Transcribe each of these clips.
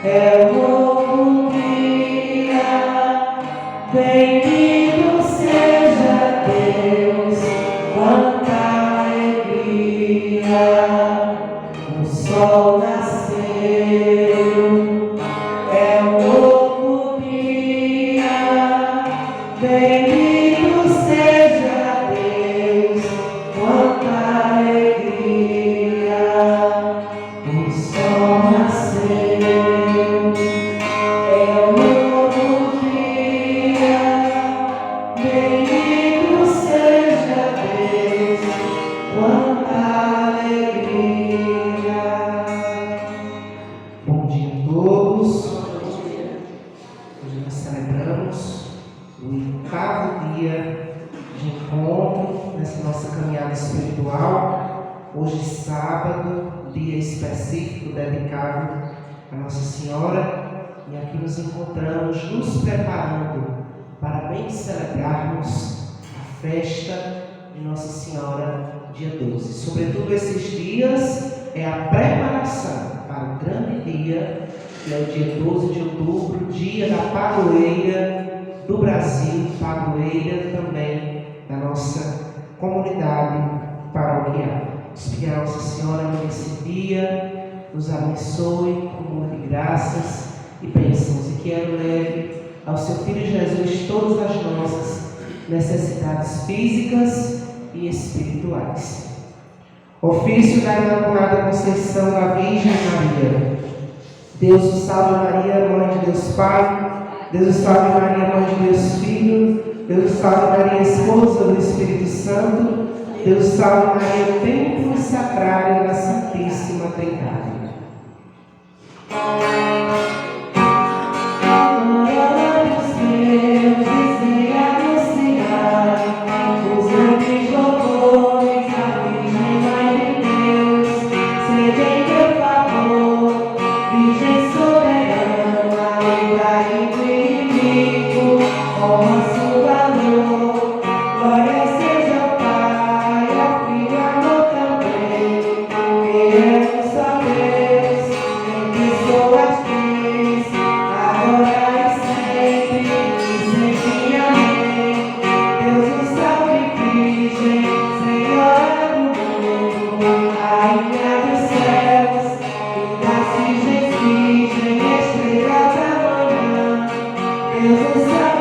é um novo dia. Bendito seja Deus, quanta alegria. O sol nasceu, é um novo dia. Bendito seja Deus, quanta alegria. O sol nasceu, é um novo dia. Bendito seja Deus, quanta alegria. Bom dia a todos. Hoje nós celebramos o 8º dia de encontro nessa nossa caminhada espiritual. Hoje, sábado, dia específico dedicado a Nossa Senhora, e aqui nos encontramos nos preparando para bem celebrarmos a festa de Nossa Senhora, dia 12. Sobretudo esses dias é a preparação para o grande dia, que é o dia 12 de outubro, dia da padroeira do Brasil, padroeira também da nossa comunidade paroquial. Que a Nossa Senhora nesse dia nos abençoe com muitas graças e bênçãos, e que ela leve ao seu Filho Jesus todas as nossas necessidades físicas e espirituais. Ofício da Imaculada Conceição da Virgem Maria. Deus o salve Maria, Mãe de Deus Pai. Deus o salve Maria, Mãe de Deus Filho. Deus o salve Maria, Esposa do Espírito Santo. Deus salve Maria, templo e sacrário da Santíssima Trindade. Deus sabe,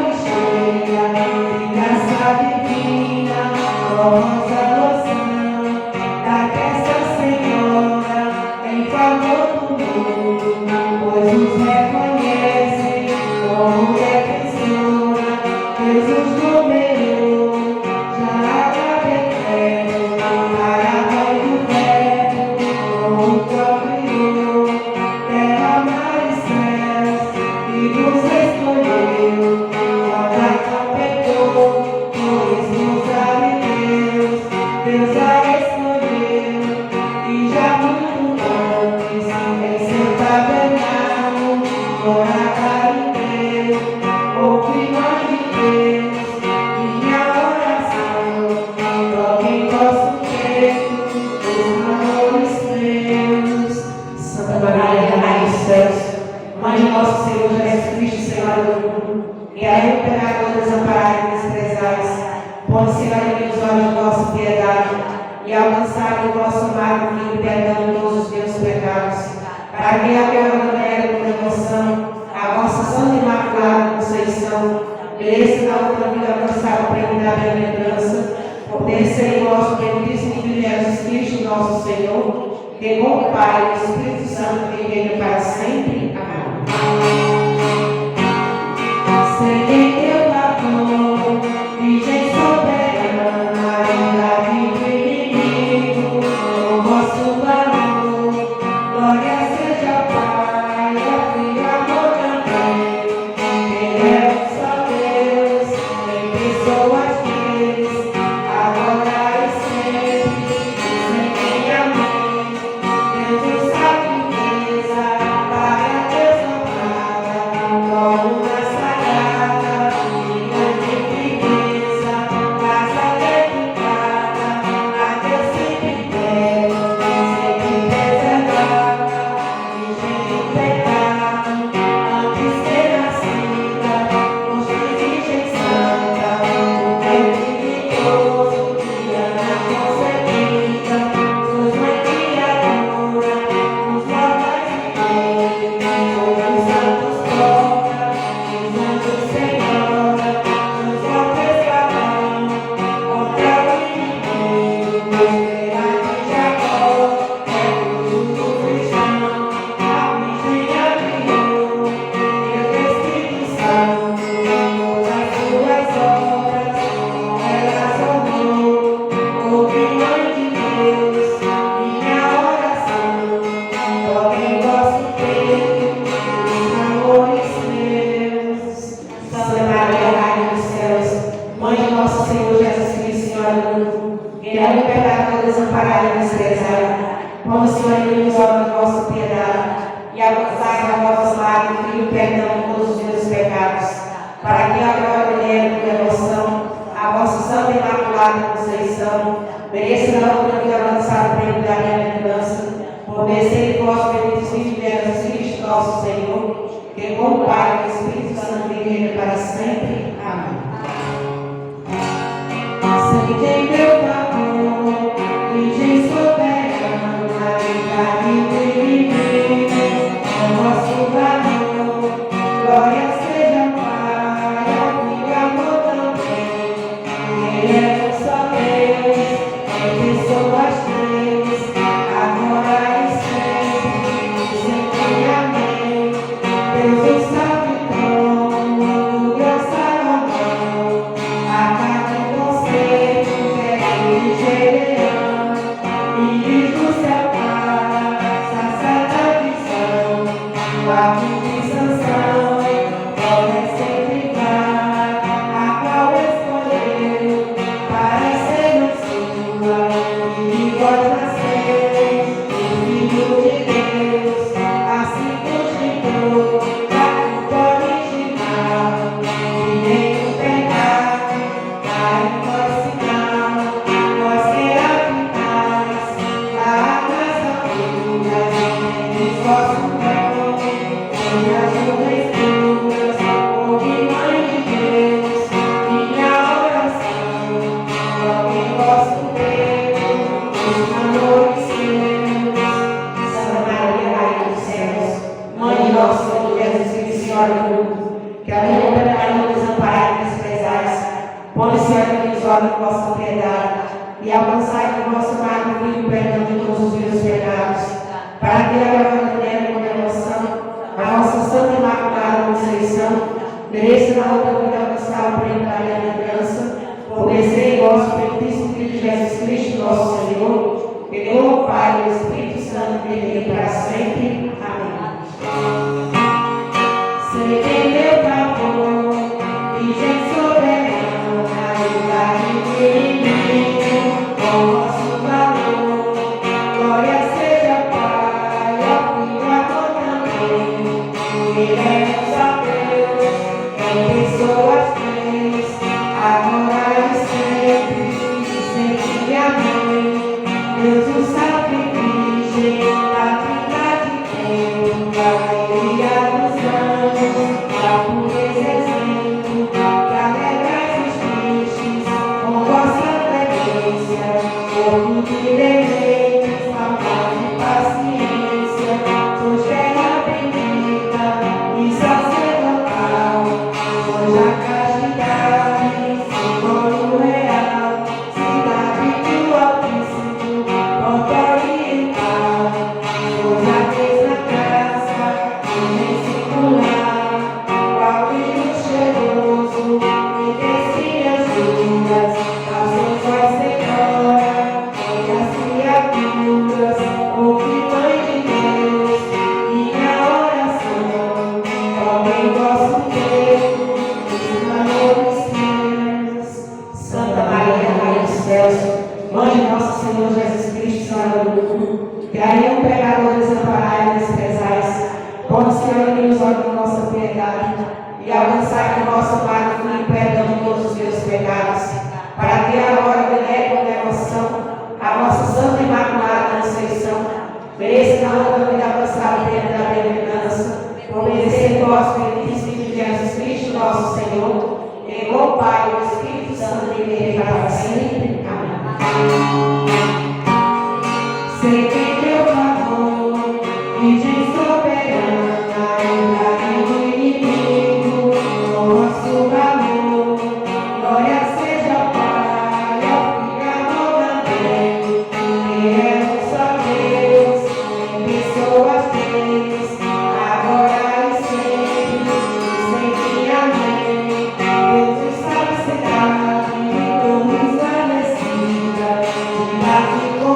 perdão de todos os meus pecados, para que agora eu leve com devoção a vossa Santa Imaculada Conceição, mereça na outra vida alcançar o prêmio da minha vingança, por merecer vós, benditos Filhos de Jesus Cristo, nosso Senhor, que com o Pai e o Espírito Santo vive para sempre. Amém. Sente meu favor, Virgem soberana, caridade do inimigo, com vosso valor, glória seja Pai, ao Filho e ao Amor também. Ele é um só Deus, em pessoas três, agora e sempre amém. Deus o salve, trono, Deus Salomão, a cada conceito que é ligeirão, e do céu passa a santa visão, o alto de Sansão, glória sempre vai, a qual escolheu para ser sua, e vós nasceis, o Filho de Deus, assim constituiu a culpa original, e nem o pecado cai em vós sinal, vós que habitais lá nas alturas, em vosso nome, em as nuvens puras, ouve, Mãe de Deus, minha oração, logo em vosso peito, os clamores seus. Santa Maria, Rainha dos céus, Mãe de nosso Senhor Jesus Cristo, Senhora do mundo, que a minha pecadora desamparai e desprezais, põe, Senhora, nos olhos de vossa piedade, e alcançai com vosso amado Filho o perdão de todos os meus pecados, para que agora tenha com devoção a vossa Santa Imaculada Conceição, mereça na outra vida alcançar o prêmio da minha vingança, por merecer vós, benditíssimo Filho de Jesus Cristo, nosso Senhor, que com o Pai e o Espírito Santo vive para sempre. Amém. Sede meu favor, Virgem soberana, caridade do inimigo, com vosso valor, glória seja Pai, ao Filho e ao Amor também. Ele é um só Deus, em pessoas três, agora e sempre amém. Deus o salve, Virgem, da Trindade tem, a alegria dos anjos, a pureza exemplo, que alegrais os tristes, com vossa clemência, povo de deleites, amor e paciência, sois terra bendita e sacerdotal, sois a castidade, símbolo real, cidade do Altíssimo, porta oriental, sois a mesma graça, imensicular, qual vinho cheiroso, e descias duras, calções vós Senhora, e as criaturas, ouve, Mãe de Deus, minha oração, como em vosso peito, os clamores seus. Santa Maria, Rainha dos céus, Mãe de nosso Senhor Jesus Cristo, Senhora do mundo, que aí um pecador desamparai e desprezais, põe, Senhor, nos olhos da nossa piedade, e alcançai com vosso amado Filho o perdão de todos os meus pecados, para que agora me leve com devoção a vossa Santa Imaculada Conceição, mereça na outra vida alcançar o prêmio da minha vingança, por merecer vós, benditíssimo Filho de Jesus Cristo, nosso Senhor, e com o Pai e o Espírito Santo vive para sempre. Amém. Sede meu favor, Virgem soberana, caridade do inimigo, com vosso valor, glória seja Pai, ao Filho e ao Amor também, que é um só Deus, em pessoas três, agora e sempre amém. Deus o salve, cidade, torre esclarecida, cidade com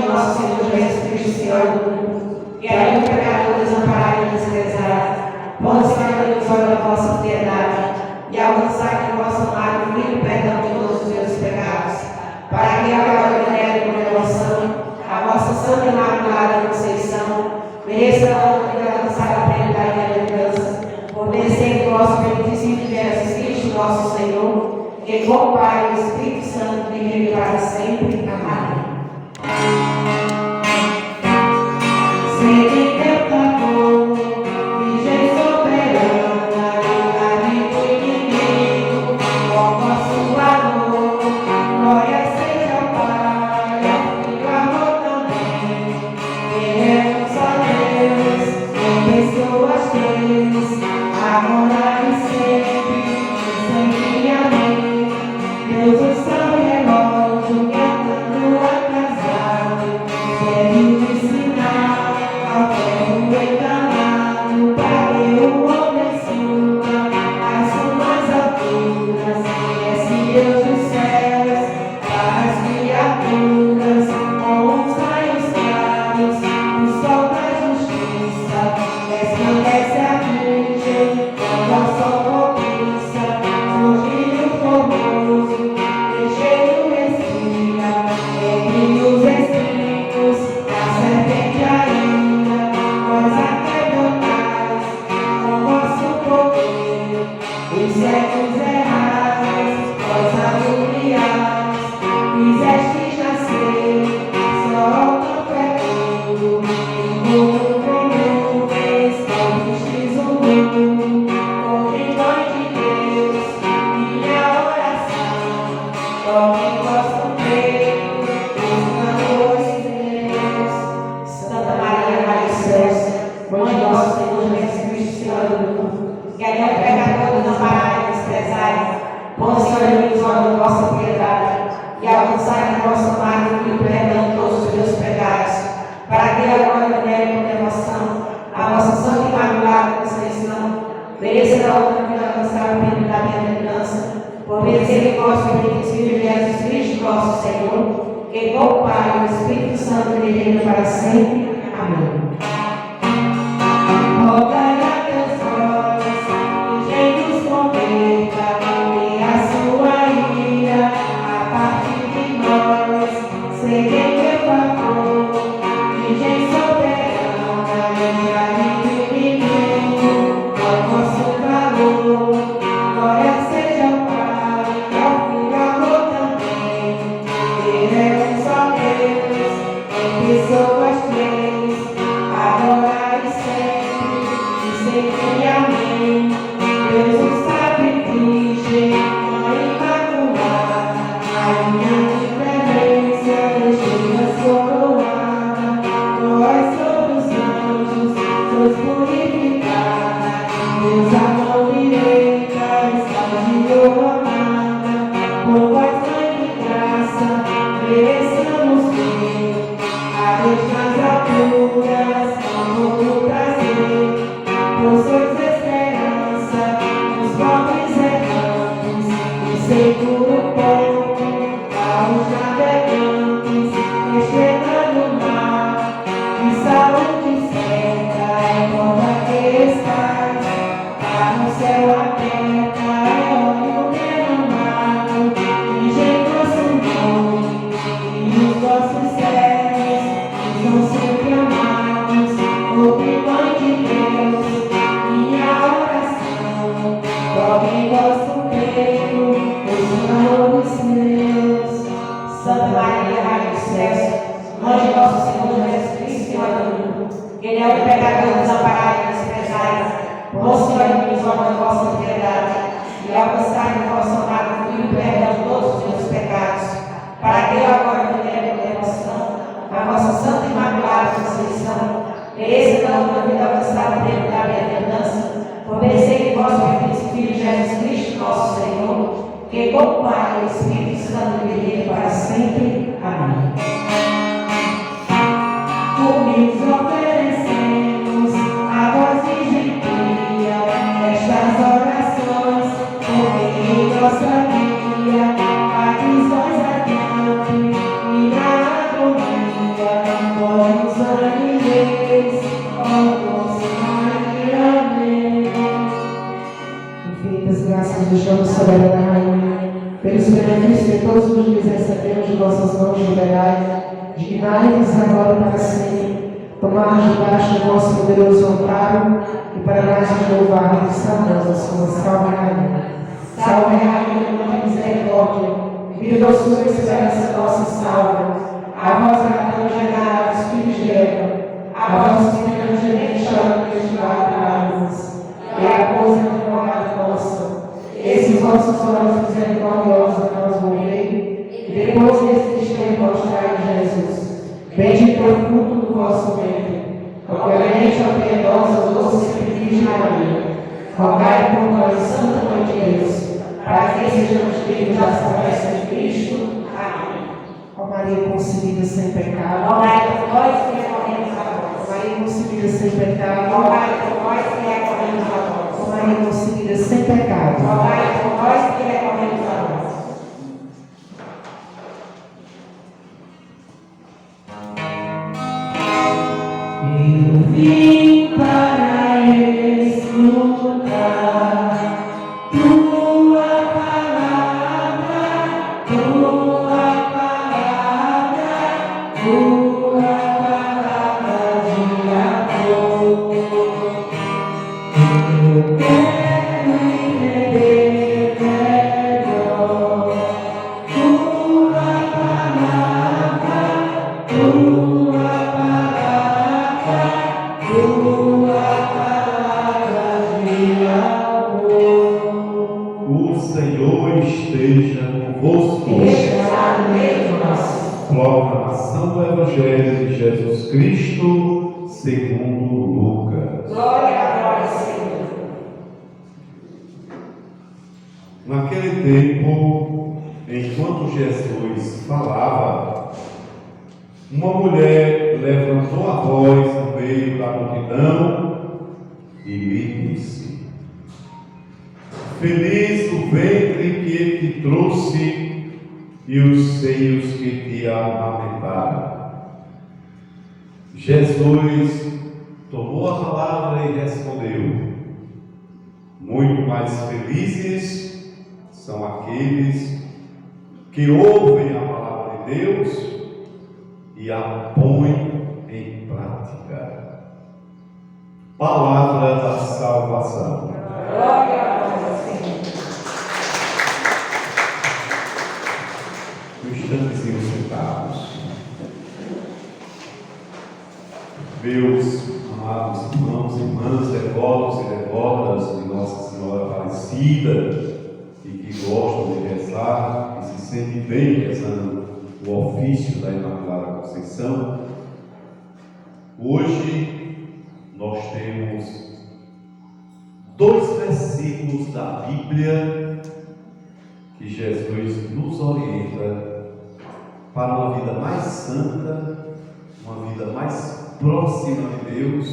de nosso Senhor Jesus Cristo, Senhor do mundo, que é o pecador desamparado e desprezado, posicionando os olhos da vossa piedade, e alcançar que vosso amado Filho perdão de todos os meus pecados, para que agora venere com devoção a vossa Santa Imaculada Conceição, mereça a honra de alcançar a prêmio da bem-aventurança, por merecer o vosso benedicível de Jesus Cristo, nosso Senhor, que com o Pai e o Espírito Santo vive para sempre. Amém. Sei teu favor, Virgem soberana, livrai-me do inimigo, com vosso valor. Glória seja ao Pai, ao Filho, ao amor também, que é um só Deus, em pessoas três, agora e sempre, amém. Deus o salve, relógio, cantando atrasado, serve de sinal ao tempo reclamado, para que o homem suba às suas alturas, esse Deus dos céus, para as criaturas, com os raios claros, o sol da justiça, resplandece a virgem, quando ao sol cobiça, surgiu formoso, ligeiro respira, entre os espinhos, a serpente ainda, vós arrebatais, com vosso poder, os cegos errais, vós alumiais, fizestes nascer, sol tão fecundo, e mundo com nuvens, ouvistes o mundo, ouvi voz de Deus, minha oração, toque vosso peito, os clamores meus. Santa Maria, Mãe dos céus, Mãe de nosso Senhor Jesus Cristo, Senhor do mundo, que é o pecador desamparado e desprezado, posicione os olhos da vossa piedade, e alcançai no vosso amado Filho perdão de todos os meus pecados, para que agora venere com devoção a vossa Santa Imaculada Conceição, mereça a honra de alcançar o prêmio da bem-aventurança, por merecer o vosso benedicível de Jesus Cristo, nosso Senhor, que com o Pai e o Espírito Santo vive para sempre. Amém. Rogai a teus olhos, Virgem nos converta, e a sua ira a partir de nós, seguei teu favor, Virgem soberana, livrai-me do inimigo, com vosso valor. Glória seja ao Pai, ao Filho, ao amor também, que é um só Deus, em pessoas três, agora e sempre, amém. Deus o salve, Virgem, Mãe Imaculada, Rainha de clemência, desdias coroada, vós sobre os anjos, sois purificada, Deus a mão direita, está de ouro amada, por vós, Mãe de graça, mereçamos ver a Deus nas alturas, com todo prazer, pois sois esperança dos pobres errantes, e seguro porto aos navegantes, estrela do mar, e saúde certa é toda que estás, para o céu aberta é óleo derramado, Virgem vosso nome, e os vossos servos, que são sempre amados, ouve, Mãe de Deus, minha oração, toque em vosso peito, os clamores meus. Santa Maria, Rainha dos céus, Mãe de nosso Senhor Jesus Cristo, Senhor do mundo, que ele é o pecador desamparado e desprezado, posicione os olhos da vossa piedade, e alcançai no vosso amado Filho perdão de todos os meus pecados, para que eu agora venere com devoção a vossa Santa Imaculada Conceição, mereça da honra de alcançar o prêmio da bem-aventurança, por merecer que vosso benedito Filho Jesus Cristo, nosso Senhor, que com o Pai e o Espírito Santo vive para sempre. Amém. Unidos oferecemos a voz de gentia, estas vossas mãos liberais, dignai-vos agora para sempre, tomar debaixo do vosso poderoso amparo, e para mais nos louvar e saudamos como salve rainha. Salve rainha, mãe de misericórdia, vida, doçura e esperança nossa salva. A vós gratamos generados filhos de Eva, a vós que angelamente choramos neste vale de lágrimas, e a coisa advogada nossa, esses vossos olhos misericordiosos a nós volvei, e depois desse desterro mostrai Jesus. Bendito é o fruto do vosso ventre, obviamente a piedosa, doce e Virgem Maria. Rogai por nós, Santa Mãe de Deus, para que sejamos dignos das promessas de Cristo. Amém. Ó Maria concebida sem pecado, Rogai por nós que recorremos a vós. Maria concebida sem pecado, Rogai por nós que recorremos a vós. Maria concebida sem pecado, Rogai por nós que recorremos a vós. Eu vim para escutar tua palavra, tua palavra, tua palavra de amor. Eu quero entender melhor tua palavra, tua palavra, tua palavra de amor. O Senhor esteja convosco. Está no meio de nós. Proclamação do Evangelho de Jesus Cristo, segundo Lucas. Glória a vós, Senhor. Naquele tempo, enquanto Jesus falava, uma mulher levantou a voz no meio da multidão e lhe disse: Feliz o ventre que te trouxe e os seios que te amamentaram. Jesus tomou a palavra e respondeu: Muito mais felizes são aqueles que ouvem a palavra de Deus e a põem em prática. Palavra da salvação. Glória a vós, Senhor. Um instantezinho sentados. Meus amados irmãos e irmãs, devotos e devotas de Nossa Senhora Aparecida, e que gostam de rezar e se sentem bem rezando o ofício da Imaculada Conceição, hoje nós temos 2 versículos da Bíblia que Jesus nos orienta para uma vida mais santa, uma vida mais próxima de Deus,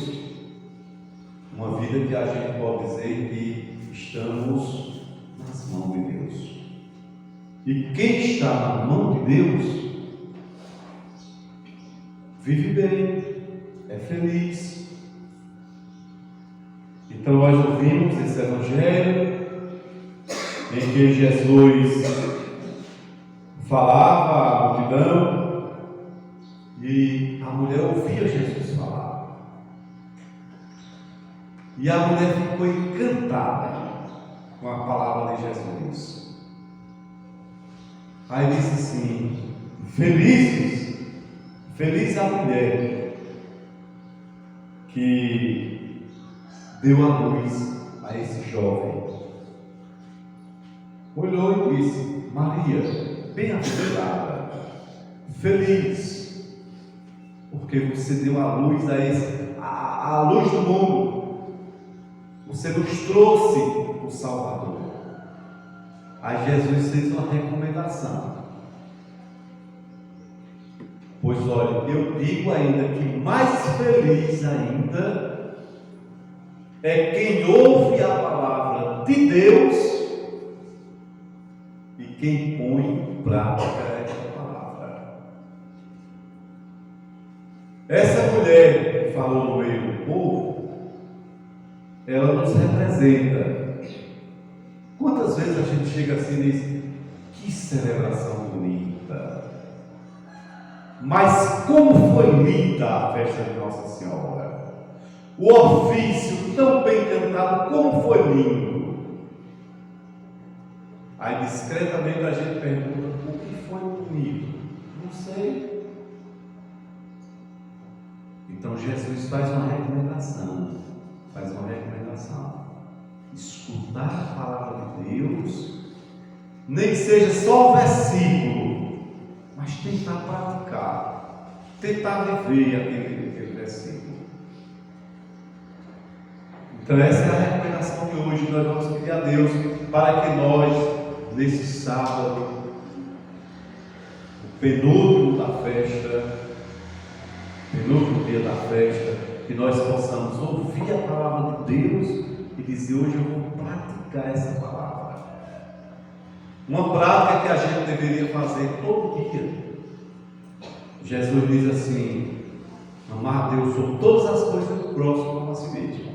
uma vida que a gente pode dizer que estamos nas mãos de Deus. E quem está na mão de Deus vive bem, é feliz. Então nós ouvimos esse Evangelho em que Jesus falava à multidão e a mulher ouvia Jesus falar. E a mulher ficou encantada com a palavra de Jesus. Aí disse assim: feliz a mulher que deu a luz a esse jovem. Olhou e disse: Maria, bem-aventurada, feliz, porque você deu a luz a luz do mundo. Você nos trouxe o Salvador. Aí Jesus fez uma recomendação. Pois olha, eu digo ainda que mais feliz ainda é quem ouve a palavra de Deus e quem põe em prática essa palavra. Essa mulher que falou no meio do povo, ela nos representa. Quantas vezes a gente chega assim e diz: que celebração bonita, Mas como foi linda a festa de Nossa Senhora! O ofício tão bem cantado, como foi lindo! Aí discretamente a gente pergunta: o que foi bonito? Não sei. Então Jesus faz uma recomendação. Escutar a palavra de Deus, nem seja só o versículo, mas tentar praticar, tentar viver aquele versículo. Então essa é a recomendação de hoje. Nós vamos pedir a Deus para que nós, nesse sábado, o penúltimo dia da festa, que nós possamos ouvir a palavra de Deus e dizer: hoje eu vou praticar essa palavra. Uma prática que a gente deveria fazer todo dia. Jesus diz assim: amar a Deus sobre todas as coisas, próximo a nós mesmos.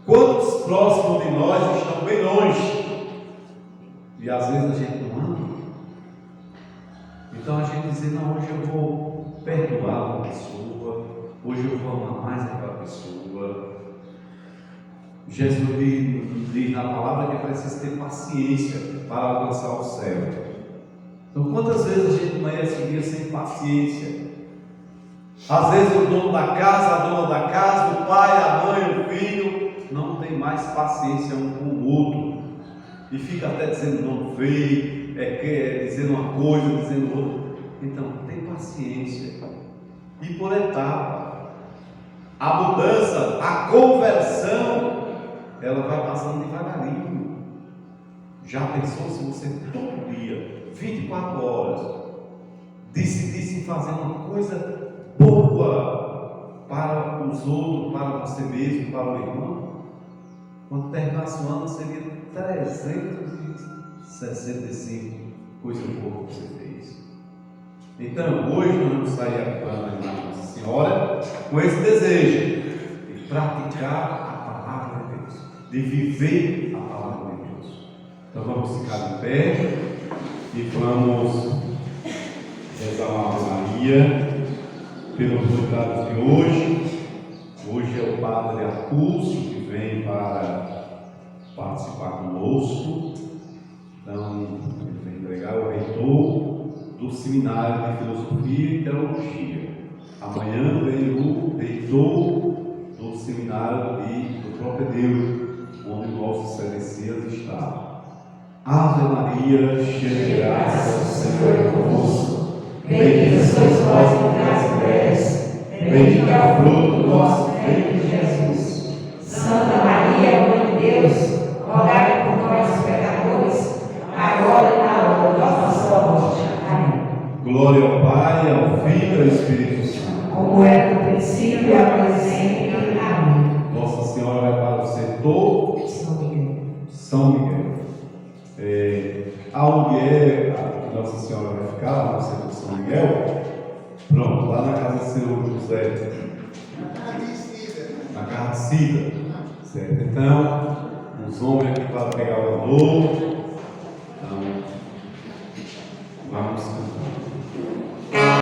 Quantos próximos de nós estão bem longe? E às vezes a gente não ama. Então a gente diz: não, hoje eu vou perdoar uma pessoa, hoje eu vou amar mais aquela pessoa. Jesus diz na palavra que é preciso ter paciência para alcançar o céu. Então quantas vezes a gente amanhece o dia sem paciência? Às vezes o dono da casa, a dona da casa, o pai, a mãe, o filho não tem mais paciência um com o outro e fica até dizendo nome feio, dizendo uma coisa, dizendo outra. Então tem paciência e por etapa. A mudança, a conversão, ela vai passando devagarinho. Já pensou se você todo dia, 24 horas, decidisse fazer uma coisa boa para os outros, para você mesmo, para o irmão? Quando terminasse o ano, seria 365 coisas boas que você fez. Então, hoje nós vamos sair a Nossa Senhora com esse desejo de praticar a palavra de Deus, de viver a palavra de Deus. Então vamos ficar de pé e vamos rezar uma Ave Maria pelos convidados de hoje. Hoje é o Padre Arcúcio que vem para participar conosco. Então, ele vai entregar o reitor do Seminário de Filosofia e Teologia. Amanhã vem o reitor do Seminário do Propedêutico, onde o nosso Celestias está. Ave Maria, cheia de graça, o Senhor é convosco. Bendita sois vós entre as mulheres, bendito é o fruto do vosso ventre, Jesus. Santa Maria, Mãe de Deus, rogai por nós, pecadores, agora e na hora da nossa morte. Amém. Glória ao Pai, ao Filho e ao Espírito Santo. Como era no princípio, agora e sempre. Amém. Nossa Senhora vai para o setor São Miguel. Aonde é que Nossa Senhora vai ficar, lá no setor São Miguel? Pronto, lá na casa do Senhor José. Na Carracida. Certo? Então, os homens aqui para pegar o valor. Então,